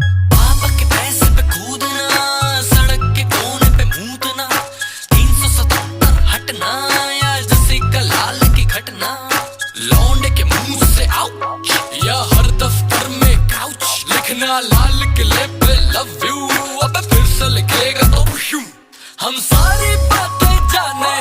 पापा के पैसे पे कूदना, सड़क के कोने पे मूतना, 377 हटना या जैसे कलाल की घटना, लौंडे के मुंह से आउच या हर दफ्तर में काउच, लिखना लाल किले पे लव यू, अब फिर से लिखेगा तो हम सारी बातें जाने